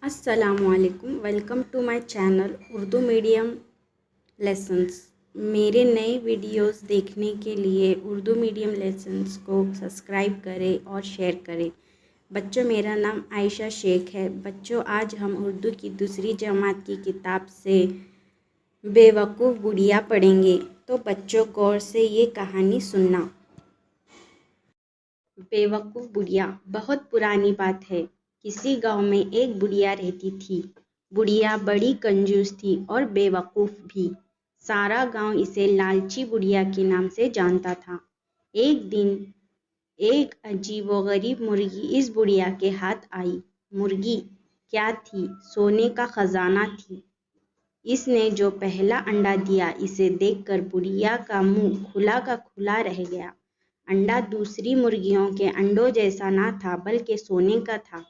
السلام علیکم، welcome to my channel Urdu medium lessons. میرے نئے ویڈیوز دیکھنے کے لیے اردو میڈیم لیسنس کو سبسکرائب کریں اور شیئر کریں۔ بچوں، میرا نام عائشہ شیخ ہے۔ بچوں، آج ہم اردو کی دوسری جماعت کی کتاب سے بے وقوف بڑھیا پڑھیں گے، تو بچوں غور سے یہ کہانی سننا۔ بے وقوف بڑھیا۔ بہت پرانی بات ہے، کسی گاؤں میں ایک بڑھیا رہتی تھی۔ بڑھیا بڑی کنجوس تھی اور بے وقوف بھی۔ سارا گاؤں اسے لالچی بڑھیا کے نام سے جانتا تھا۔ ایک دن ایک عجیب و غریب مرغی اس بڑھیا کے ہاتھ آئی۔ مرغی کیا تھی؟ سونے کا خزانہ تھی۔ اس نے جو پہلا انڈا دیا، اسے دیکھ کر بڑھیا کا منہ کھلا کا کھلا رہ گیا۔ انڈا دوسری مرغیوں کے انڈوں جیسا نہ تھا، بلکہ سونے کا تھا۔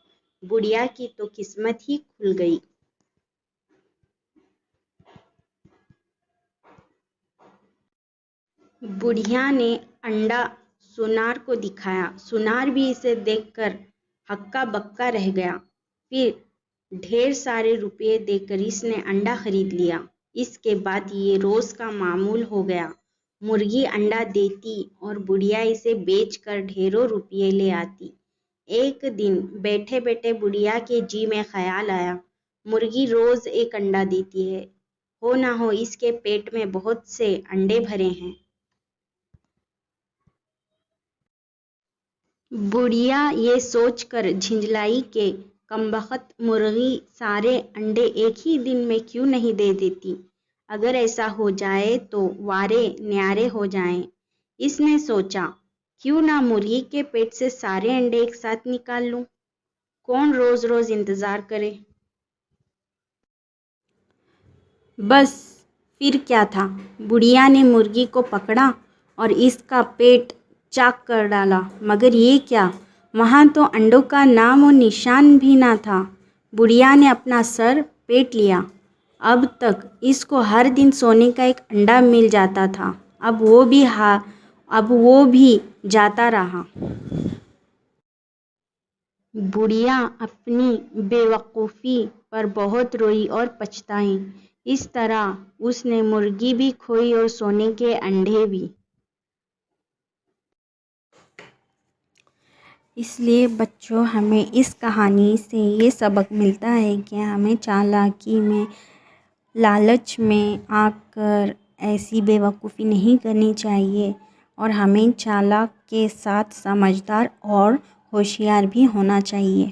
بڑھیا کی تو قسمت ہی کھل گئی۔ بڑھیا نے انڈا سونار کو دکھایا۔ سونار بھی اسے دیکھ کر ہکا بکا رہ گیا۔ پھر ڈھیر سارے روپے دے کر اس نے انڈا خرید لیا۔ اس کے بعد یہ روز کا معمول ہو گیا۔ مرغی انڈا دیتی اور بڑھیا اسے بیچ کر ڈھیروں روپے لے آتی۔ ایک دن بیٹھے بیٹھے بڑھیا کے جی میں خیال آیا، مرغی روز ایک انڈا دیتی ہے، ہو نہ ہو اس کے پیٹ میں بہت سے انڈے بھرے ہیں۔ بڑھیا یہ سوچ کر جھنجھلائی کہ کمبخت مرغی سارے انڈے ایک ہی دن میں کیوں نہیں دے دیتی؟ اگر ایسا ہو جائے تو وارے نیارے ہو جائیں۔ اس نے سوچا، کیوں نہ مرغی کے پیٹ سے سارے انڈے ایک ساتھ نکال لوں؟ کون روز روز انتظار کرے؟ بس پھر کیا تھا، بڑھیا نے مرغی کو پکڑا اور اس کا پیٹ چاک کر ڈالا، مگر یہ کیا، وہاں تو انڈوں کا نام و نشان بھی نہ تھا۔ بڑھیا نے اپنا سر پیٹ لیا۔ اب تک اس کو ہر دن سونے کا ایک انڈا مل جاتا تھا، اب وہ بھی جاتا رہا۔ بڑھیا اپنی بے وقوفی پر بہت روئی اور پچھتائی۔ اس طرح اس نے مرغی بھی کھوئی اور سونے کے انڈے بھی۔ اس لیے بچوں، ہمیں اس کہانی سے یہ سبق ملتا ہے کہ ہمیں چالاکی میں، لالچ میں آ کر ایسی بے وقوفی نہیں کرنی چاہیے، اور ہمیں چالاک کے ساتھ سمجھدار اور ہوشیار بھی ہونا چاہیے۔